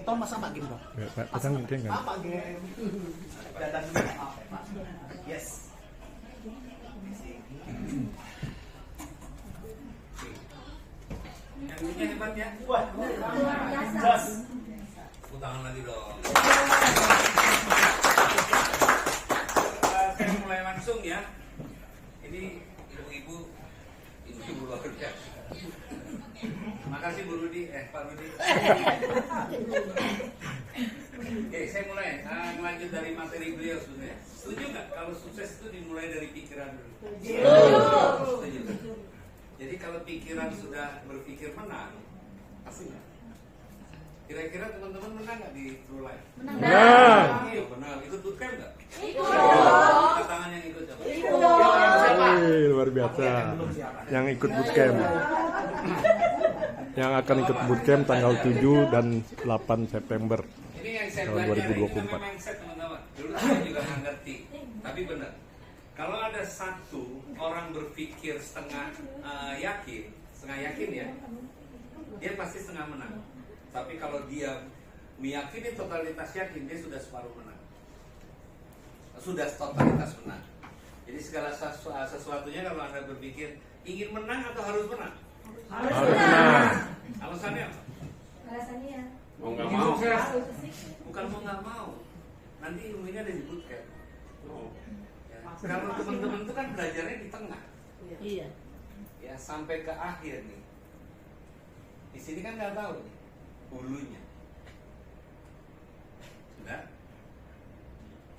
Tom masa Pak Gim dong? Ya, Pak, pasang dia kan. Pak Gim. Dadah dulu Pak. Yes. Yang punya hebat ya. Wah, Jas. Tepuk tangan lagi dong. Saya mulai langsung ya. Ini ibu-ibu luar biasa. Makasih Bu Rudi, Pak Rudi. Oke, saya mulai. Lanjut dari materi beliau sebenarnya. Setuju nggak kalau sukses itu dimulai dari pikiran dulu? Setuju. Jadi kalau pikiran sudah berpikir menang, pasti nggak? Kira-kira teman-teman menang nggak di True Life? Menang. Iya menang. Ikut bootcamp nggak? Ikut. Angkat tangan yang ikut coba. Luar biasa. Yang ikut bootcamp. Yang akan ikut bootcamp tanggal 7 dan 8 September. Ini yang saya tahun belajar, 2024. ini namanya mindset teman-teman. Dulu saya juga nggak ngerti, tapi benar. Kalau ada satu orang berpikir setengah yakin ya, dia pasti setengah menang. Tapi kalau dia meyakini totalitas yakin, dia sudah separuh menang. Sudah totalitas menang. Jadi segala sesuatunya kalau Anda berpikir ingin menang atau harus menang? Harus menang. Alasannya apa? Alasannya Mau nggak mau. Bukan mau nggak mau. Nanti ilmunya ada di bootcamp. Ya. Kalau teman-teman itu kan belajarnya di tengah. Iya. Ya sampai ke akhir nih. Di sini kan nggak tahu nih hulunya. Nah,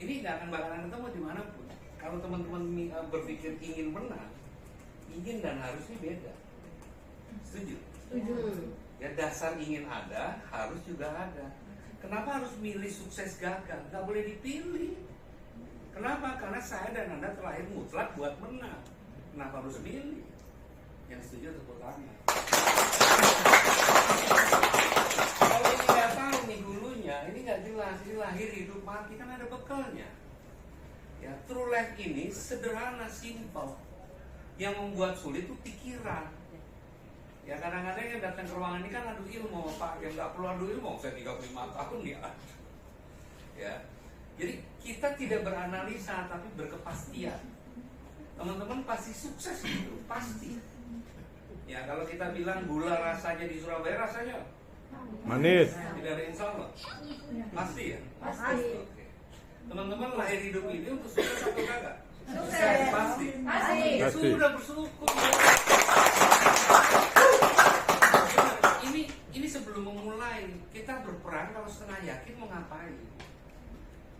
ini nggak akan bakalan ketemu dimanapun. Kalau teman-teman berpikir ingin menang, ingin dan harusnya beda. Setuju? Setuju. Ya dasar ingin ada, harus juga ada. Kenapa harus milih sukses gagal? Nggak boleh dipilih. Kenapa? Karena saya dan Anda terlahir mutlak buat menang. Kenapa harus milih? Yang setuju tepuk tangan. Kalau ini nggak tahu nih hulunya, ini nggak jelas. Ini lahir hidup mati kan ada bekalnya. Ya, true life ini sederhana, simple. Yang membuat sulit itu pikiran. Ya kadang-kadang yang datang ke ruangan ini kan adu ilmu Pak, yang nggak perlu adu ilmu, saya 35 tahun ya. Ya, jadi kita tidak beranalisa tapi berkepastian. Teman-teman pasti sukses gitu, pasti. Ya kalau kita bilang gula rasanya di Surabaya rasanya Manis. tidak ada insya Allah, pasti ya. Pasti. Oke. Teman-teman lahir hidup ini untuk sukses atau kagak? Sukses. Pasti. Pasti. Ya Pasti. sudah bersyukur. Ini sebelum memulai kita berperang kalau setengah yakin mau ngapain.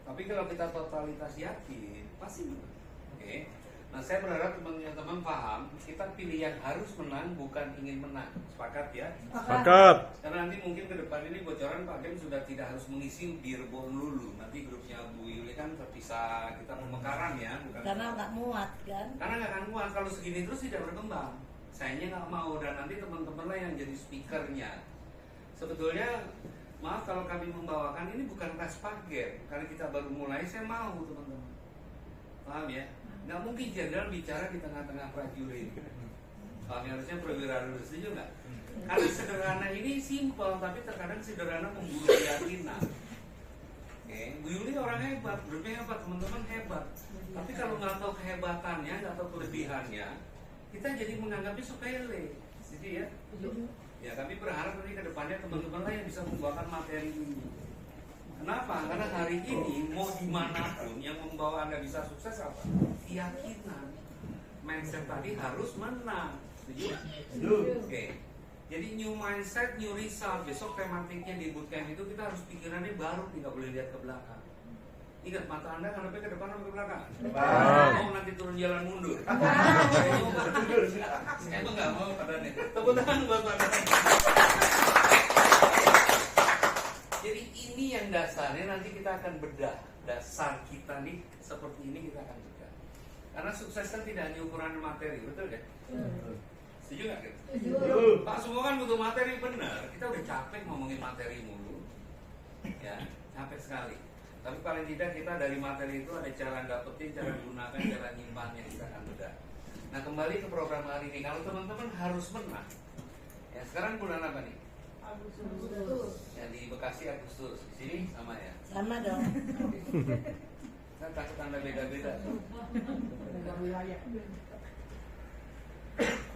Tapi kalau kita totalitas yakin pasti menang. Oke. Nah saya berharap teman-teman paham kita pilih yang harus menang bukan ingin menang. Sepakat ya? Sepakat. Karena nanti mungkin ke depan ini bocoran Pak Gem sudah tidak harus mengisi di Rebon Lulu. Nanti grupnya Bu Yuli kan terpisah, kita pemekaran ya, bukan? Karena nggak muat kan? Karena nggak akan muat kalau segini terus tidak berkembang. Sayanya nggak mau dan nanti teman-teman lah yang jadi speakernya. Sebetulnya maaf kalau kami membawakan ini bukan tes Pak Gem, karena kita baru mulai. Saya mau teman-teman, paham ya? Nggak mungkin jenderal bicara di tengah-tengah prajurit. Paham ya? Harusnya perwira dulu, setuju nggak? Karena sederhana ini simpel, tapi terkadang sederhana membunuh keyakinan. Oke, Bu Yuli orang hebat, grupnya hebat, teman-teman hebat. Tapi kalau nggak tahu kehebatannya, nggak tahu kelebihannya, kita jadi menganggapnya sepele. Jadi ya, ya kami berharap nanti ke depannya teman-teman lah yang bisa membawakan materi ini. Kenapa? Karena hari ini mau dimanapun yang membawa Anda bisa sukses apa? Keyakinan. Mindset tadi harus menang. Setuju? Oke. Jadi new mindset, new result. Besok tematiknya di bootcamp itu kita harus pikirannya baru, tidak boleh lihat ke belakang. Ingat mata Anda ngadepnya ke depan atau ke belakang? Mau nanti turun jalan mundur. Emang nggak mau padanya. Tepuk tangan buat Anda. Jadi ini yang dasarnya nanti kita akan bedah. Dasar kita nih seperti ini kita akan bedah. Karena sukses kan tidak hanya ukuran materi, betul ya? Setuju nggak? Setuju. Pak semua kan butuh materi, benar. Kita udah capek ngomongin materi mulu, ya capek sekali. Tapi paling tidak kita dari materi itu ada cara dapetin, cara gunakan, cara nyimpannya kita akan bedah. Nah kembali ke program hari ini, kalau teman-teman harus menang, ya sekarang bulan apa nih? Yang di Bekasi Agustus, di sini sama ya. Sama dong. Saya takut Anda beda-beda.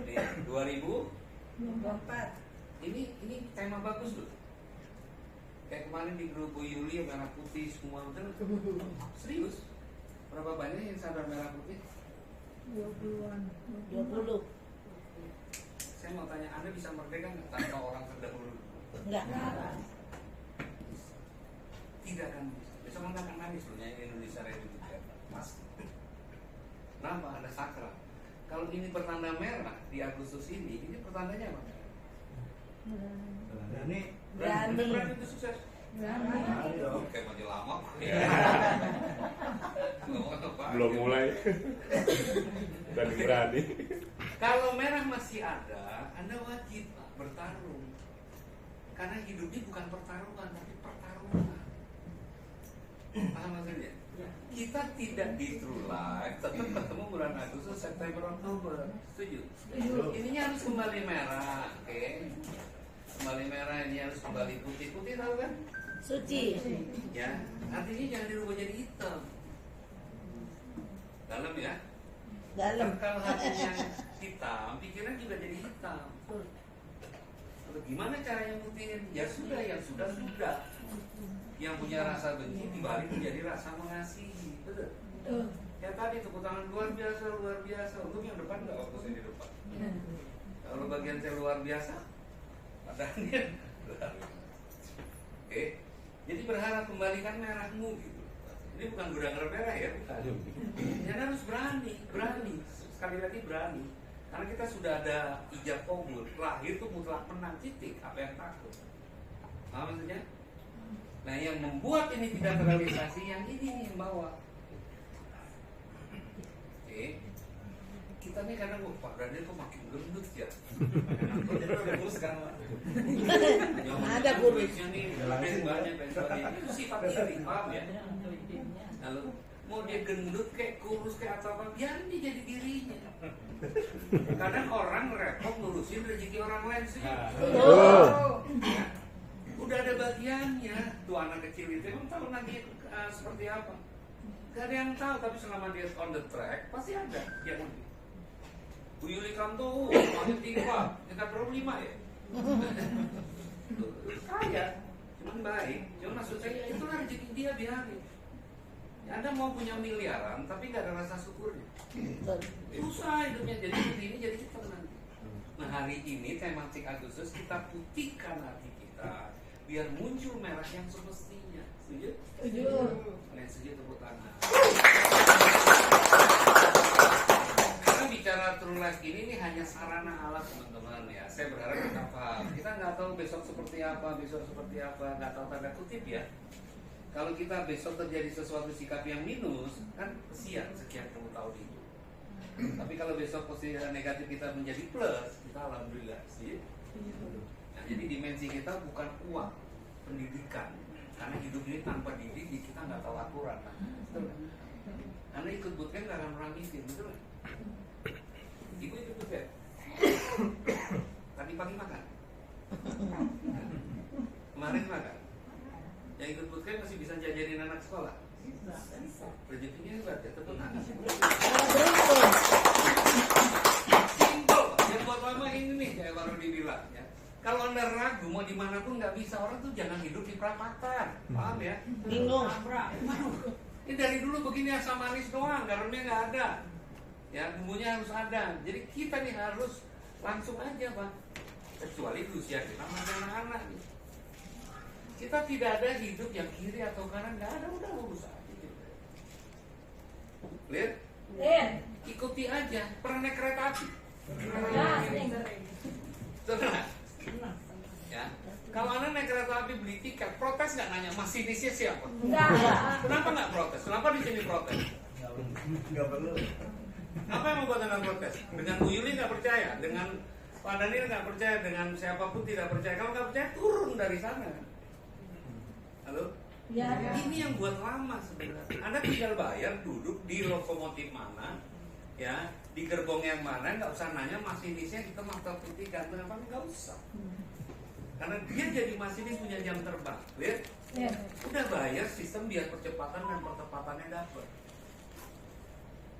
Nih, 2024. Ini tema bagus loh. Kayak kemarin di grup Bu Yuli merah putih semua betul. Serius? Berapa banyak yang sadar merah putih? 20. Saya mau tanya, Anda bisa merdeka nggak tanpa orang terdahulu? Enggak. Tidak kan bisa. Besok Anda akan nangis loh nyanyi Indonesia Raya juga. Mas. Kenapa? Ada sakral. Kalau ini pertanda merah di Agustus ini pertandanya apa? Berani itu sukses. Oke, masih lama. Belum mulai. Dan berani. Kalau merah masih ada, Anda wajib Pak, bertarung. Karena hidup ini bukan pertarungan, tapi pertarungan. Paham maksudnya? Kita tidak di True Life, tetap ketemu bulan Agustus, September, Oktober. Setuju? Ininya harus kembali merah, oke? Kembali merah, ini harus kembali putih. Putih tahu kan? Suci. Ya, artinya jangan dirubah jadi hitam. Dalam ya? Dalam. Kalau hatinya hitam, pikiran juga jadi hitam. Lalu gimana caranya putihin? Ya sudah, yang sudah. Yang punya rasa benci dibalik menjadi rasa mengasihi. Betul? Ya tadi tepuk tangan luar biasa. Untuk yang depan nggak waktu saya di depan. Kalau bagian saya luar biasa, padahal luar biasa. Oke, jadi berharap kembalikan merahmu gitu. Ini bukan gudang merah ya, bukan. Ya harus berani. Sekali lagi berani. Karena kita sudah ada ijab qabul, lahir itu mutlak menang, titik. Apa yang takut? Paham maksudnya? Nah, yang membuat ini tidak terrealisasi yang ini nih yang bawa. Oke. Kita nih kadang Pak Daniel kok makin gendut ya. Udah kurus sekarang Pak. Ada kurusnya nih, banyak dan sebagainya. Itu sifat iri, paham ya? Lalu mau dia gendut kayak kurus kayak apa, biarin dia jadi dirinya. Kadang orang repot ngurusin rezeki orang lain sih. Udah ada bagiannya. Tuh anak kecil itu emang tahu nanti seperti apa? Gak ada yang tahu, tapi selama dia on the track pasti ada yang unik. Bu Yuli Kanto, makin tinggi Pak, kita perlu 5 ya. Kaya, cuman baik. Cuma maksud saya itulah rezeki dia, biarin. Ya, Anda mau punya miliaran tapi nggak ada rasa syukurnya. Susah hidupnya, jadi seperti ini jadi hitam nanti. Nah hari ini tematik Agustus kita putihkan hati kita biar muncul merah yang semestinya. Setuju? Setuju. Kalian setuju, tepuk tangan. Karena bicara True Life ini hanya sarana alat teman-teman ya. Saya berharap kita paham. Kita nggak tahu besok seperti apa, nggak tahu tanda kutip ya. Kalau kita besok terjadi sesuatu sikap yang minus, kan kesian sekian puluh tahun itu. Tapi kalau besok posisi negatif kita menjadi plus, kita alhamdulillah sih. Nah, jadi dimensi kita bukan uang, pendidikan. Karena hidup ini tanpa dididik kita nggak tahu aturan. Nah, betul. Anda ikut bootcamp nggak akan orang miskin, betul nggak? Ibu ikut bootcamp. Tadi pagi makan. Kemarin makan. Yang ikut bootcamp masih bisa jajanin anak sekolah. Rezekinya hebat ya, tepuk tangan. Simpel, yang buat lama ini nih kayak baru dibilang ya. Kalau Anda ragu mau dimanapun nggak bisa, orang tuh jangan hidup di perapatan, paham ya? Bingung. Ini dari dulu begini asam manis doang, garamnya nggak ada, ya bumbunya harus ada. Jadi kita nih harus langsung aja Pak. Kecuali di usia kita masih anak-anak nih. Kita tidak ada hidup yang kiri atau kanan, nggak ada, udah lurus aja. Lihat? Ikuti aja. Pernah naik kereta api? Pernah? Ya. Kalau Anda naik kereta api beli tiket, protes nggak nanya masinisnya siapa? Kenapa nggak protes? Kenapa di sini protes? Nggak perlu. Apa yang membuat Anda protes? Dengan Bu Yuli nggak percaya, dengan Pak Daniel nggak percaya, dengan siapapun tidak percaya. Kalau nggak percaya turun dari sana. Halo? Ya. Ini yang buat lama sebenarnya. Anda tinggal bayar, duduk di lokomotif mana, ya, di gerbong yang mana, nggak usah nanya masinisnya kita mata putih ganteng apa, nggak usah. Karena dia jadi masinis punya jam terbang, lihat? Udah bayar sistem biar percepatan dan pertepatannya dapat.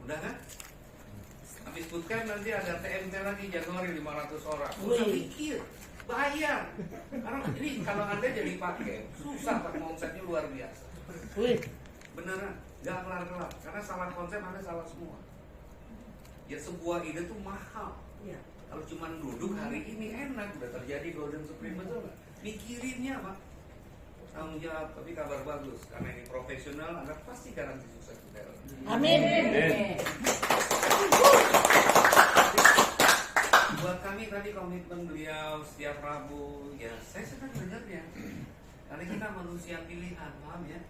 Udah kan? Habis bootcamp nanti ada TMT lagi Januari 500 orang. Usah pikir, bayar. Karena ini kalau Anda jadi pakai, susah Pak, omsetnya luar biasa. Beneran, gak kelar-kelar. Karena salah konsep Anda salah semua. Ya sebuah ide tuh mahal. Kalau cuma duduk hari ini enak, udah terjadi Golden Supreme, betul nggak? Mikirinnya Pak, tanggung jawab, tapi kabar bagus. Karena ini profesional, Anda pasti garansi sukses. Amin. Buat kami tadi komitmen beliau setiap Rabu, ya saya senang dengarnya. Karena kita manusia pilihan, paham ya?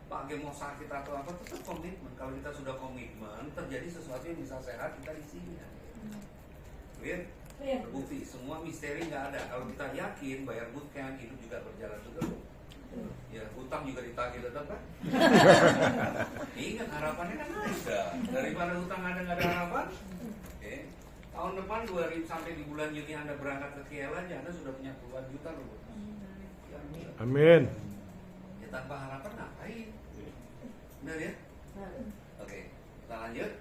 Pak Gem mau sakit atau apa, tetap komitmen. Kalau kita sudah komitmen, terjadi sesuatu yang bisa sehat, kita isinya. Clear? Terbukti, semua misteri nggak ada. Kalau kita yakin, bayar bootcamp, hidup juga berjalan terus. Ya, utang juga ditagih tetap kan? Ingat harapannya kan ada. Daripada utang ada nggak ada harapan, oke. Tahun depan 2000 sampai di bulan Juni Anda berangkat ke KL aja, Anda sudah punya puluhan juta loh. Ya, Amin. ya tanpa harapan ngapain? Benar ya? Oke, kita lanjut.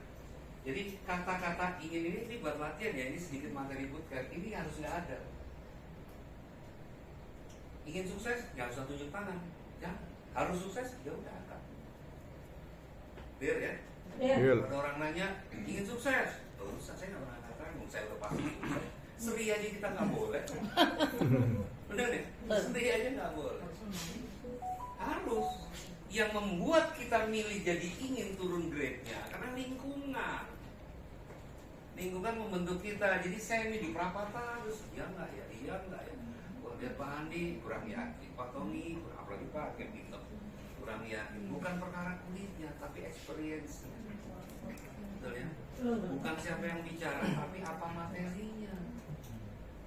Jadi kata-kata ingin ini buat latihan ya, ini sedikit materi bootcamp. Ini harus nggak ada. Ingin sukses, nggak usah tunjuk tangan. Ya, harus sukses, ya udah angkat. Clear ya? Deal. Ada orang nanya, ingin sukses, terus saya nggak pernah katakan, saya udah pasti. Seri aja kita nggak boleh. Benar ya? Seri aja nggak boleh. Harus. Yang membuat kita milih jadi ingin turun grade-nya karena lingkungan. Lingkungan membentuk kita. Jadi saya ini di Prapata terus iya nggak ya, iya nggak ya. Lihat Pak Andi kurang yakin, Pak Tommy kurang, apalagi Pak Gem Pinter kurang yakin. Bukan perkara kulitnya, tapi experience. Betul ya? Bukan siapa yang bicara, tapi apa materinya.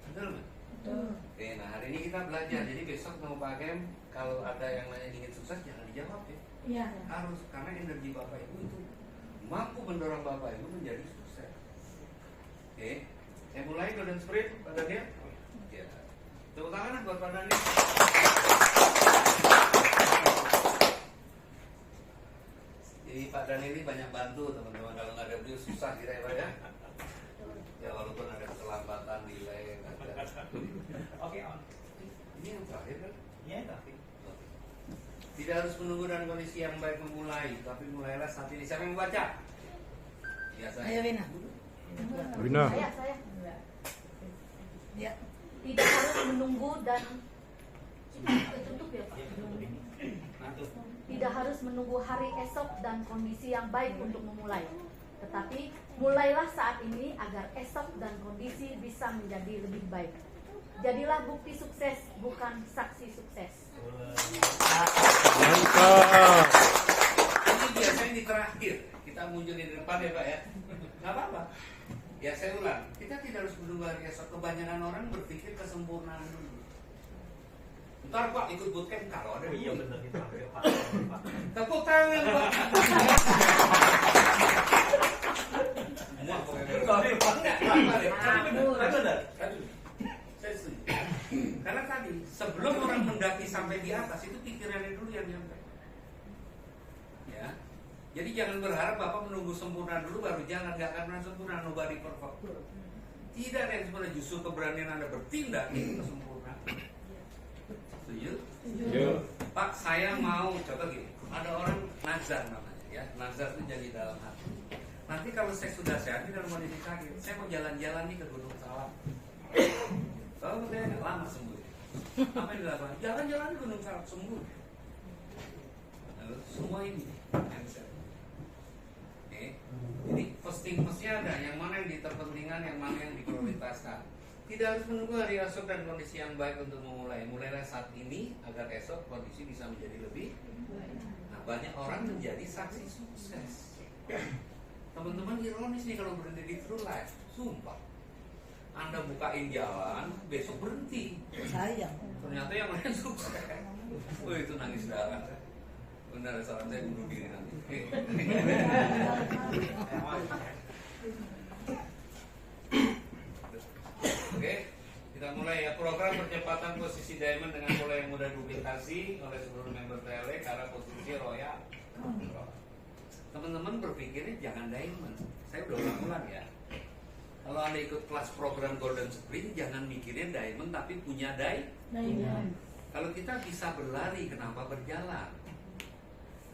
Betul nggak? Oke, nah hari ini kita belajar. Jadi besok mau Pak Gem, kalau ada yang nanya ingin sukses jangan dijawab ya. Harus, karena energi Bapak Ibu itu mampu mendorong Bapak Ibu menjadi sukses. Oke, saya mulai Golden Spirit pada dia. Ya. Tepuk tangan buat Pak Dani. Jadi Pak Dani ini banyak bantu teman-teman. Kalau nggak ada beliau susah kita ya Pak ya. Ya walaupun ada keterlambatan delay. Oke, on. Ini yang terakhir kan? Iya, tapi. Tidak harus menunggu dalam kondisi yang baik memulai, tapi mulailah saat ini. Siapa yang membaca? Biasanya. Ayo Wina. Wina. Saya. Ya. Tidak harus menunggu dan tutup ya Pak. Tidak harus menunggu hari esok dan kondisi yang baik untuk memulai. Tetapi mulailah saat ini agar esok dan kondisi bisa menjadi lebih baik. Jadilah bukti sukses, bukan saksi sukses. Mantap. Ini biasanya di terakhir. Kita muncul di depan ya Pak ya. Nggak apa-apa. Ya saya ulang. Kita tidak harus menunggu hari esok. Kebanyakan orang berpikir kesempurnaan dulu. Ntar Pak ikut bootcamp kalau ada. Iya benar kita ambil Pak. Tepuk tangan Pak. Semua pokoknya. Sorry Pak. Benar. Saya setuju. Karena tadi sebelum orang mendaki sampai di atas itu pikirannya dulu yang nyampe. Ya. Jadi jangan berharap Bapak menunggu sempurna dulu baru jalan, nggak akan pernah sempurna, nobody perfect. Tidak ada yang sempurna, justru keberanian Anda bertindak itu kesempurnaan. Setuju? Pak, saya mau coba gini. Ada orang nazar namanya, ya. Nazar itu janji dalam hati. Nanti kalau saya sudah sehat, ini dalam kondisi sakit, saya mau jalan-jalan nih ke Gunung Salak. Kalau saya nggak lama sembuh. Apa yang dilakukan? Jalan-jalan ke Gunung Salak sembuh. Lalu semua ini mindset. Jadi first-nya ada, yang mana yang diterpentingkan, yang mana yang diprioritaskan. Tidak harus menunggu hari esok dan kondisi yang baik untuk memulai. Mulailah saat ini agar esok kondisi bisa menjadi lebih. Nah, banyak orang menjadi saksi sukses. Teman-teman ironis nih kalau berhenti di True Life, sumpah. Anda bukain jalan, besok berhenti. Sayang. Ternyata yang lain sukses. Oh itu nangis darah. Benar, saran saya bunuh diri nanti. Oke, kita mulai ya. Program percepatan posisi teman-teman berpikirnya jangan diamond. Saya udah ulang-ulang ya. Kalau Anda ikut kelas program Golden Sprint, jangan mikirin diamond tapi punya diamond. Kalau kita bisa berlari, kenapa berjalan?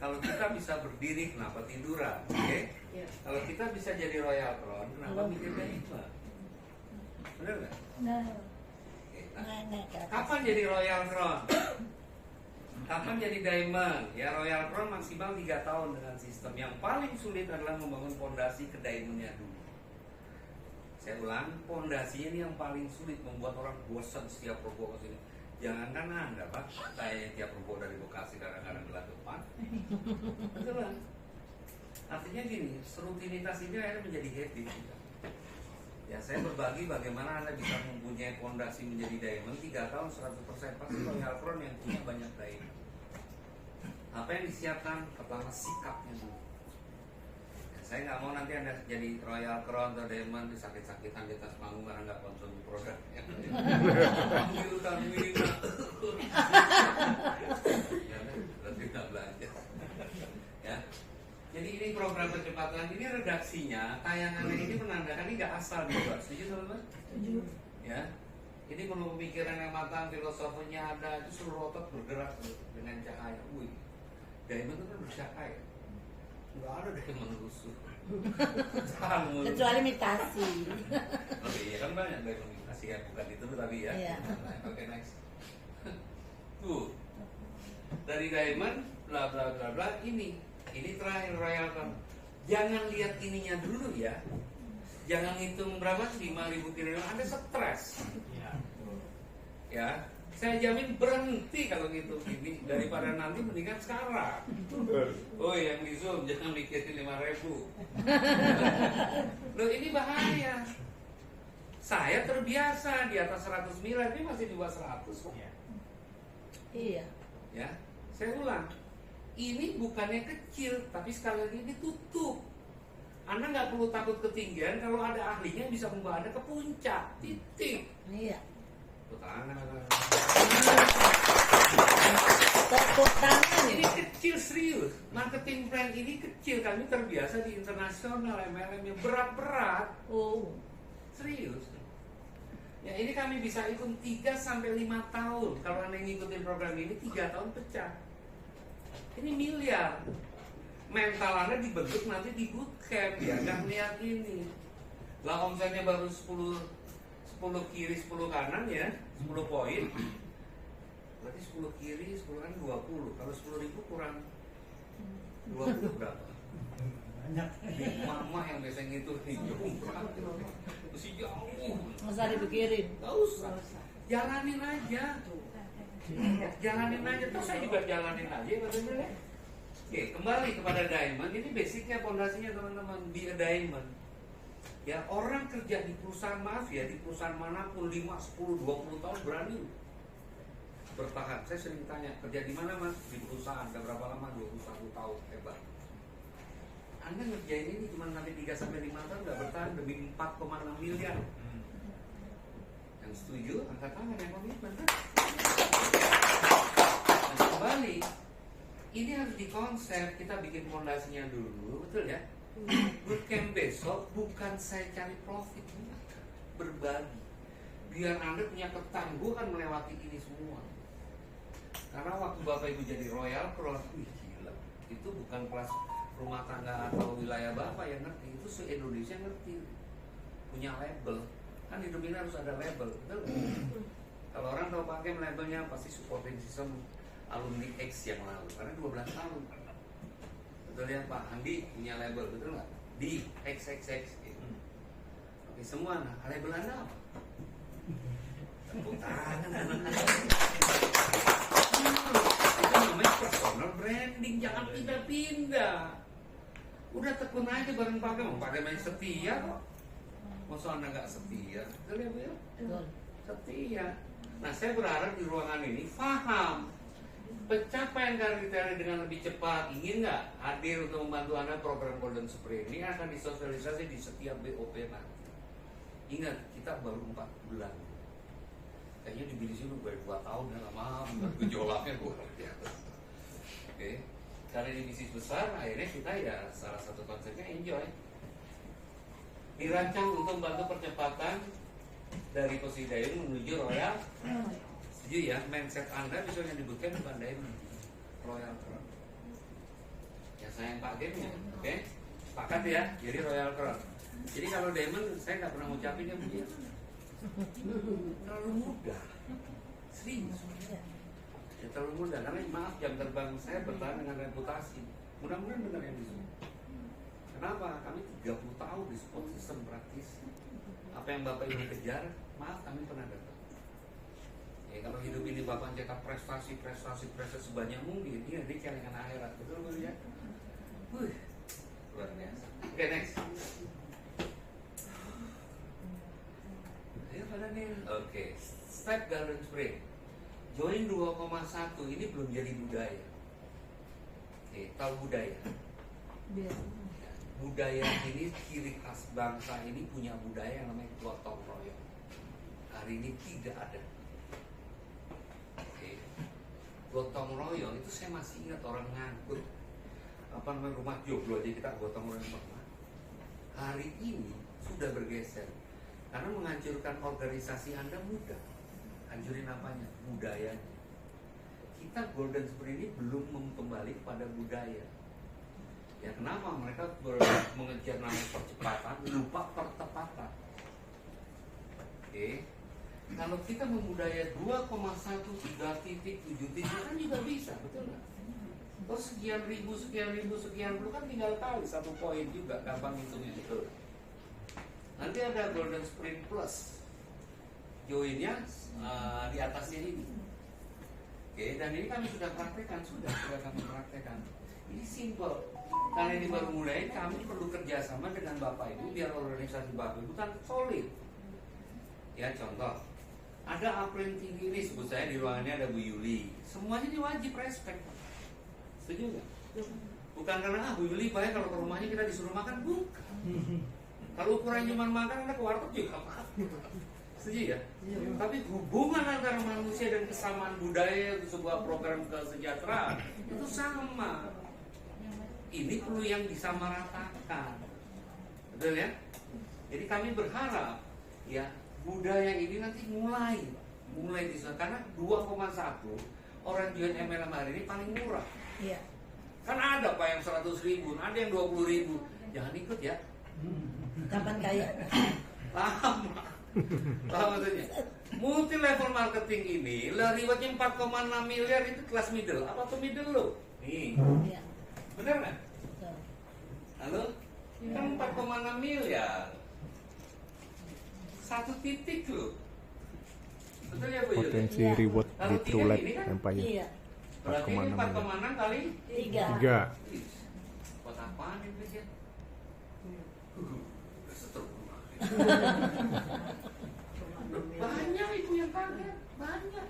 Kalau kita bisa berdiri, kenapa tiduran? Oke? Kalau kita bisa jadi Royal Crown, kenapa mikir diamond? Benar nggak? Nah, Oke, nah, nah, kapan jadi Royal Crown? Kapan jadi diamond? Ya Royal Crown maksimal 3 tahun dengan sistem. Yang paling sulit adalah membangun fondasi ke diamondnya dulu. Saya ulang, fondasinya ini yang paling sulit, membuat orang bosan setiap robo ke sini. Jangankan Anda, Pak, saya tiap robo dari Bekasi kadang-kadang ke depan. Betul kan? Artinya gini, rutinitas ini akhirnya menjadi habit. Ya, saya berbagi bagaimana Anda bisa mempunyai fondasi menjadi diamond 3 tahun 100%. Pasti Royal Crown yang punya banyak diamond. Apa yang disiapkan? Pertama sikapnya dulu. Saya nggak mau nanti Anda jadi Royal Crown atau Diamond disakit-sakitan di atas panggung karena nggak konsumsi produk. Panggil utang ini berarti nggak belajar. Ya. Jadi ini program percepatan ini redaksinya, tayangan ini menandakan ini nggak asal dibuat. Setuju teman-teman? Setuju. Ya. Ini perlu pemikiran yang matang, filosofinya ada, itu seluruh otak bergerak dengan cahaya. Wih, Diamond itu kan bercahaya. Nggak ada deh yang menusuk. Kecuali imitasi. Oh iya kan banyak dari imitasi ya, bukan itu tapi ya. Iya. Oke, next. Tuh. Dari diamond bla bla bla bla ini terakhir Royal Crown. Jangan lihat ininya dulu ya. Jangan hitung berapa 5.000 kilo, Anda stres. Ya. Saya jamin berhenti kalau gitu gini daripada nanti mendingan sekarang. Oh yang di Zoom jangan mikirin 5.000. Loh ini bahaya. Saya terbiasa di atas 100 miliar, ini masih di bawah 100 kok. Iya. Ya, saya ulang. Ini bukannya kecil, tapi sekali lagi ditutup. Anda nggak perlu takut ketinggian kalau ada ahlinya yang bisa membawa Anda ke puncak. Titik. Iya. Tepuk tangan. Ini kecil serius. Marketing plan ini kecil. Kami terbiasa di internasional MLM yang berat-berat. Oh. Serius. Ya ini kami bisa hitung 3-5 tahun. Kalau Anda ngikutin program ini 3 tahun pecah. Ini miliar. Mental Anda dibentuk nanti di bootcamp ya. Nggak melihat ini. Lah omsetnya baru 10 kiri 10 kanan ya, 10 poin. Berarti 10 kiri 10 kanan 20. Kalau 10.000 kurang 20 berapa? Banyak. Mama yang biasa ngitung nih masih jauh. Masa dipikirin. Gak usah. Jalanin aja. Jalanin aja. Terus saya juga jalanin aja betul-betul. Oke, kembali kepada diamond. Ini basicnya, fondasinya teman-teman. Be a diamond. Ya orang kerja di perusahaan, maaf ya, di perusahaan manapun 5, 10, 20 tahun berani bertahan. Saya sering tanya, kerja di mana mas? Di perusahaan, udah berapa lama? 21 tahun, hebat. Anda ngerjain ini cuma nanti 3-5 tahun nggak bertahan demi 4,6 miliar. Yang setuju, angkat tangan yang komitmen kan? Nah, kembali, ini harus dikonsep, kita bikin fondasinya dulu, betul ya? Bootcamp besok bukan saya cari profit, berbagi biar Anda punya ketangguhan melewati ini semua. Karena waktu Bapak Ibu jadi Royal Crown, gila, itu bukan kelas rumah tangga atau wilayah Bapak yang ngerti, itu se-Indonesia ngerti, punya label. Kan hidup ini harus ada label, betul? Kalau orang tahu pakai labelnya pasti supporting system alumni X yang lalu, karena 12 tahun. Betul ya Pak Andi punya label, betul nggak? Di XXX gitu. Oke semua, nah label Anda apa? Tepuk tangan anak-anak. Itu namanya personal branding, jangan pindah-pindah. Udah tekun aja bareng pakai, mau pakai main setia kok. Masa Anda nggak setia? Betul ya Bu ya? Setia. Nah saya berharap di ruangan ini paham pencapaian kriteria dengan lebih cepat. Ingin nggak hadir untuk membantu Anda program Golden Sprint ini akan disosialisasi di setiap BOP nanti. Ingat, kita baru 4 bulan. Kayaknya di sini baru 2 tahun ya, lama gejolaknya luar biasa. Oke. Karena ini bisnis besar, akhirnya kita ya salah satu konsepnya enjoy. Dirancang untuk membantu percepatan dari posisi Diamond menuju Royal. Setuju ya, mindset Anda bisa yang dibutuhkan bukan Diamond, Royal Crown. Ya sayang Pak game-nya, oke? Sepakat ya, jadi Royal Crown. Jadi kalau Diamond, saya nggak pernah ngucapin dia begini. Terlalu mudah, serius. Ya terlalu mudah, karena maaf jam terbang saya bertahan dengan reputasi. Mudah-mudahan benar yang disebut. Kenapa? Kami 30 tahun di support system praktis. Apa yang Bapak Ibu kejar, maaf kami pernah dapat. Ya kalau hidup ini Bapak cetak prestasi sebanyak mungkin, ya dia celengan akhirat, betul ya? Luar biasa. Oke, next. Ayo pada nih. Oke, Step Garden Spring. Join 2,1 ini belum jadi budaya. Oke, tahu budaya? Budaya ini ciri khas bangsa ini punya budaya yang namanya gotong royong. Hari ini tidak ada. Oke. Gotong royong itu saya masih ingat orang ngangkut apa namanya rumah joglo aja kita gotong royong pernah. Hari ini sudah bergeser karena menghancurkan organisasi Anda mudah. Hancurin apanya? Budayanya. Kita Golden Spring ini belum kembali pada budaya. Ya kenapa mereka mengejar namanya percepatan, lupa pertepatan. Oke. Kalau kita membudaya 2,1 3 titik 7 titik kan juga bisa, betul nggak? Terus sekian ribu kan tinggal tahu satu poin juga, gampang hitungnya betul. Nanti ada Golden Spring Plus, joinnya di atasnya ini. Oke, dan ini kami sudah praktekkan, sudah kami praktekkan. Ini simple. Karena ini baru mulai, kami perlu kerjasama dengan Bapak Ibu biar organisasi Bapak Ibu kan solid. Ya contoh, ada April tinggi ini, sebut saya di ruangannya ada Bu Yuli. Semuanya ini wajib respect. Setuju nggak? Bukan karena Bu Yuli baik kalau ke rumahnya kita disuruh makan, bukan. Kalau ukuran cuma makan, ada ke warteg juga makan. Setuju ya? Tapi hubungan antara manusia dan kesamaan budaya sebuah program kesejahteraan itu sama. Ini perlu yang disamaratakan, betul ya? Jadi kami berharap ya budaya ini nanti mulai di sana karena 2,1 orang join MLM hari ini paling murah. Iya. Kan ada Pak yang 100.000, ada yang 20.000. Jangan ikut ya. Kapan kaya? Lama. Paham maksudnya? Multi level marketing ini rewardnya 4,6 miliar itu kelas middle. Apa tuh middle lo? Nih. Iya. Benar nggak? Betul. Halo? Kan 4,6 miliar. Satu titik loh. Betul ya Bu Yuli? Potensi Iya. reward di Kalau True tiga Life ini kan? Empire. Iya. Berarti ini 4,6 kali 3. 3. buat apaan ini ya? Setruk. Banyak itu yang kaget, banyak.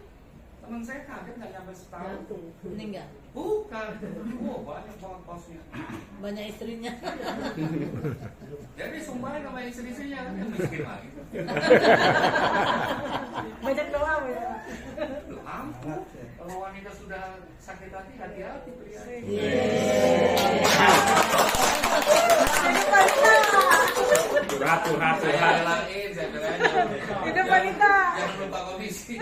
Teman saya kaget nggak nyampe setahun. Meninggal. Bukan, banyak banget posnya. Banyak istrinya. Jadi sumpahin sama istri-istrinya kan yang miskin lagi. Banyak doa ya. Loh, ampun. Kalau wanita sudah sakit hati-hati pria. Ratu. Saya belain, saya belain. Itu wanita. Jangan lupa komisi.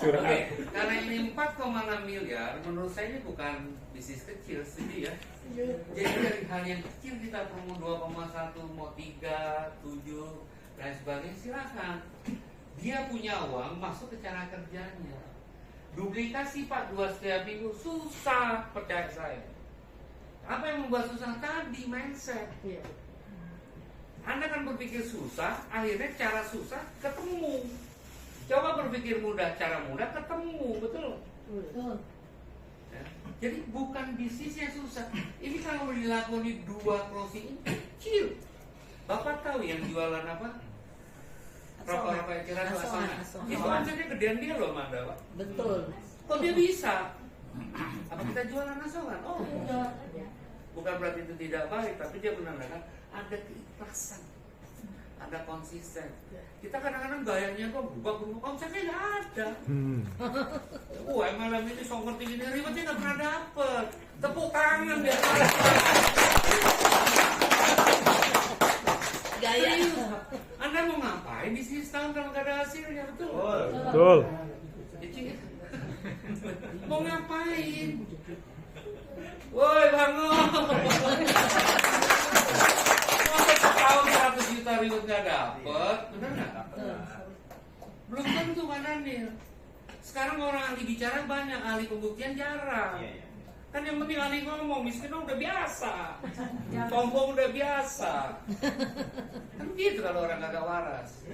Curhat. Oke, karena ini 4,6 miliar, menurut saya ini bukan bisnis kecil, setuju ya? Jadi dari hal yang kecil kita promo 2,1, mau 3, 7, dan sebagainya, silakan. Dia punya uang, masuk ke cara kerjanya. Duplikasi Pak 2 setiap minggu, susah, percaya saya. Apa yang membuat susah tadi? Mindset. Anda kan berpikir susah, akhirnya cara susah ketemu. Coba berpikir mudah, cara mudah ketemu, betul? Betul. Ya. Jadi bukan bisnisnya susah. Ini kalau dilakoni 2 closing ini kecil. Bapak tahu yang jualan apa? Rokok-rokok yang kira Asongan. itu aja gedean dia loh, Manda, Pak. Betul. Kok dia bisa? Apa kita jualan asongan? Oh, enggak. Bukan berarti itu tidak baik, tapi dia menandakan ada keikhlasan, ada konsisten. Kita kadang-kadang gayanya kok berubah, konsepnya nggak ada. MLM ini so ngerti gini, ribetnya nggak pernah dapet. Tepuk tangan biar Gaya. Anda mau ngapain di sini setahun kalau nggak ada hasilnya, betul? Betul. Mau ngapain? Woi bangun. Masa setahun 100 juta ribet nggak dapet, bener nggak? Belum tentu kan Anil. Sekarang orang ahli bicara banyak, ahli pembuktian jarang. Kan yang penting ahli ngomong, miskin udah biasa, sombong udah biasa. Kan gitu kalau orang kagak waras. Ya,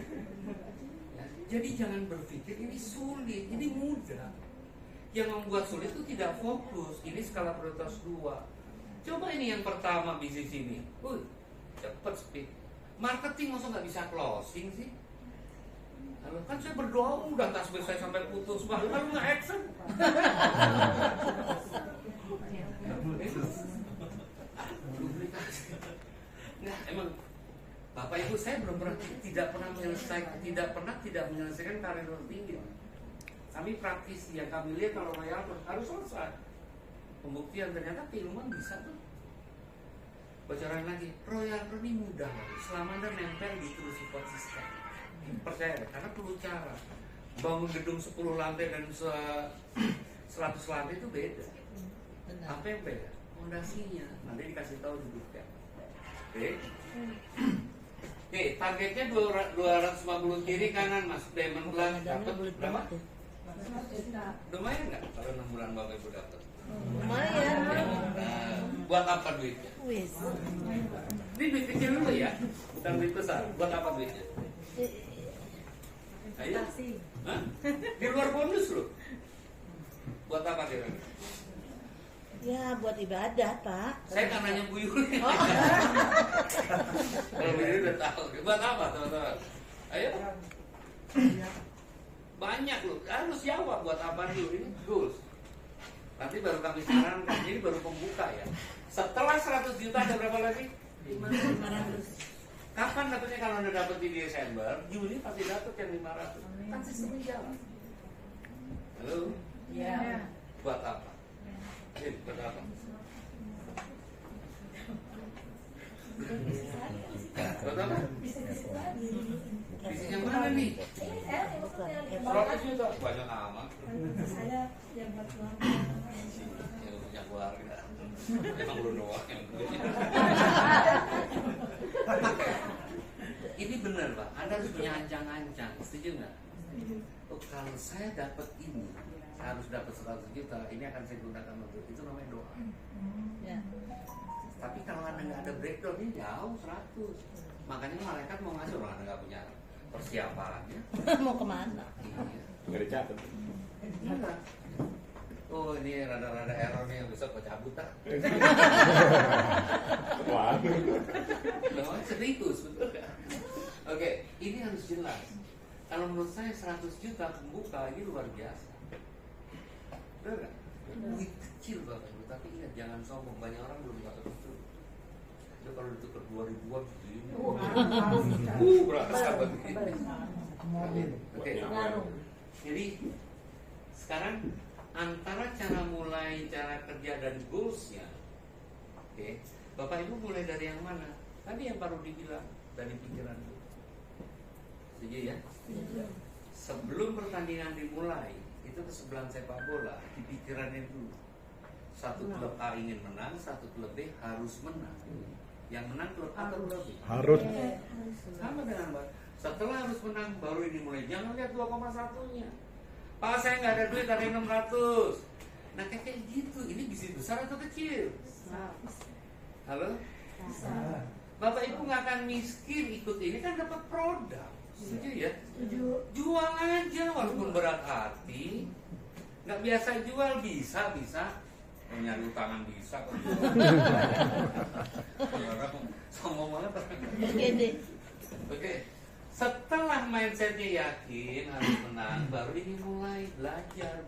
jadi jangan berpikir ini sulit, ini mudah. Yang membuat sulit itu tidak fokus. Ini skala prioritas 2. Coba ini yang pertama bisnis ini, cepet speed. Marketing masa nggak bisa closing sih? Lalu kan saya berdoa udah tasbih saya sampai putus, bahkan nggak action. Nah, emang Bapak Ibu saya belum pernah tidak menyelesaikan karir tertinggi. Kami praktisi yang kami lihat kalau royal harus selesai. Pembuktian ternyata keilmuan bisa tuh. Bocoran lagi, royal ini mudah selama Anda nempel di terus konsisten. Percaya deh, karena perlu cara. Bangun gedung 10 lantai dan 100 lantai itu beda. Apa yang beda? Fondasinya. Nanti dikasih tahu duduknya. Oke, targetnya 250 kiri kanan Mas Diamond Plan dapat berapa? Lumayan nggak kalau 6 bulan Bapak Ibu dapat? Lumayan. Nah, buat apa duitnya? Wis. Ini duit kecil dulu ya, bukan duit besar. Buat apa duitnya? Ayo. Hah? Di luar bonus loh. Buat apa kira-kira? Ya buat ibadah Pak. Saya kan nanya Bu Yuli. Kalau Bu Yuli udah tahu. Buat apa teman-teman? Ayo. Banyak loh. Harus jawab buat apa dulu. Ini goals. Nanti baru kami sarankan. Ini baru pembuka ya. Setelah 100 juta ada berapa lagi? 500. Kapan dapetnya? Kalau Anda dapat di Desember, Juni pasti dapat yang 500. Kan sistemnya jalan. Halo? Ya. Buat apa? Buat apa? Buat apa? Bisnis yang mana nih? 100 juta. Banyak amat. Saya yang buat keluarga. Ya, punya keluarga. Emang lu doang yang punya. Ini benar Pak, Anda harus punya ancang-ancang, setuju nggak? Oh, kalau saya dapat ini, saya harus dapat 100 juta, ini akan saya gunakan untuk itu, namanya doa. Ya. Tapi kalau Anda nggak ada breakdown, ini jauh 100. Makanya malaikat mau ngasih orang Anda nggak punya persiapannya. Mau kemana? Iya. Nggak dicatat. Iya. Oh ini rada-rada error nih yang besok gue cabut tak? Wah. Namanya serius, betul gak? Oke, ini harus jelas. Kalau menurut saya 100 juta pembuka ini luar biasa. Betul gak? Duit kecil Bapak Ibu, tapi ingat jangan sombong. Banyak orang belum dapat itu. Itu kalau ditukar 2000-an segini. Berasa banget. Oke. Jadi sekarang antara cara mulai, cara kerja dan goalsnya, oke, Bapak Ibu mulai dari yang mana? Tadi yang baru dibilang dari pikiran dulu. Setuju ya? Sebelum pertandingan dimulai, itu kesebelahan sepak bola di pikirannya dulu. Satu klub A ingin menang, satu klub B harus menang. Yang menang klub A atau klub B? Harus. Sama dengan Mbak. Setelah harus menang baru ini mulai. Jangan lihat 2,1-nya. Pak saya nggak ada duit, ada 600. Nah kayak gitu, ini bisnis besar atau kecil? Halo? Bapak Ibu nggak akan miskin ikut ini kan dapat produk. Setuju ya? Jual aja walaupun berat hati. Nggak biasa jual bisa. Mau nyari utangan bisa kok. Sombong banget. Oke. Setelah mindsetnya yakin harus menang, baru ini mulai belajar.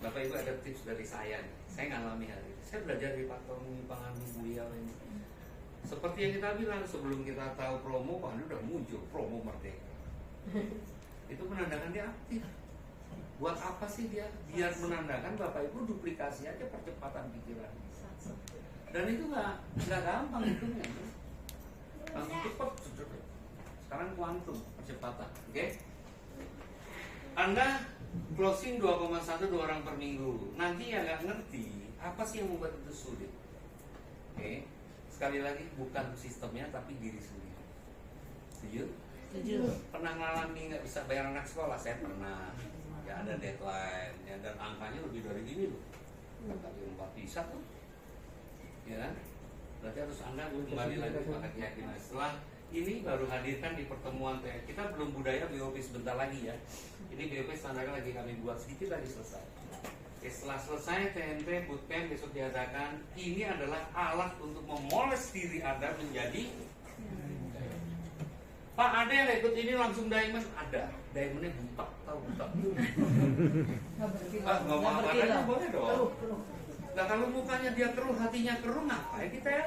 Bapak Ibu ada tips dari saya nih. Saya ngalami hari ini. Saya belajar dari Pak Tommy Pangamis beliau ini. Seperti yang kita bilang sebelum kita tahu promo, Pak udah muncul promo Merdeka. Itu menandakan dia aktif. Buat apa sih dia? Biar menandakan Bapak Ibu duplikasi aja percepatan pikiran. Dan itu nggak gampang hitungnya. Langsung cepat. Sekarang kuantum percepatan, oke? Anda closing 2,1 2 orang per minggu. Nanti yang nggak ngerti apa sih yang membuat itu sulit. Oke, sekali lagi bukan sistemnya tapi diri sendiri. Setuju? Setuju. Pernah ngalami nggak bisa bayar anak sekolah? Saya pernah. Ya ada deadline, ya, dan angkanya lebih dari gini loh. Kali 4 bisa tuh. Ya, berarti harus Anda kembali lagi pada keyakinan. Setelah ini baru hadirkan di pertemuan kita belum budaya BOP sebentar lagi ya. Ini BOP standarnya lagi kami buat sedikit lagi selesai. Oke, setelah selesai TNP bootcamp besok diadakan. Ini adalah alat untuk memoles diri Anda menjadi. Pak ada yang ikut ini langsung diamond? Ada. Diamondnya butak, tahu butak. Nggak mau apa aja boleh dong. Nah kalau mukanya dia keruh, hatinya keruh, ngapain kita ya?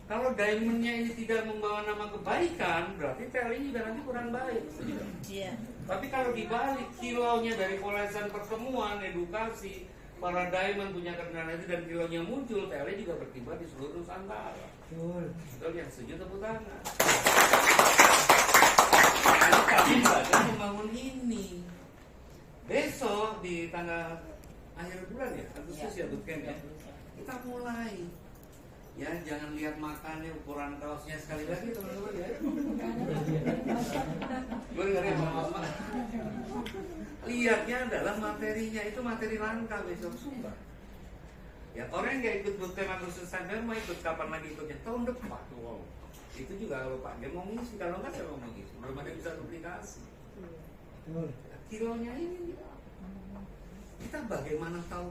Kalau diamondnya ini tidak membawa nama kebaikan, berarti TL ini juga nanti kurang baik. Iya. Tapi kalau dibalik kilaunya dari polesan pertemuan, edukasi, para diamond punya kerendahan itu dan kilaunya muncul, TL juga berkibar di seluruh Nusantara. Betul yang setuju tepuk tangan. Nah, kami belajar membangun ini. Besok di tanggal akhir bulan ya, Agustus ya bootcamp ya. Kita mulai. Ya jangan lihat makannya, ukuran kaosnya sekali lagi teman-teman ya. Gue dengerin mama. Lihatnya adalah materinya, itu materi langka besok sumpah. Ya orang yang nggak ikut bootcamp Agustus September mau ikut kapan lagi ikutnya? Tahun depan. Wow. Itu juga kalau Pak dia mau ngisi, kalau nggak saya mau ngisi. Belum ada bisa duplikasi. Kilonya ini kita bagaimana tahu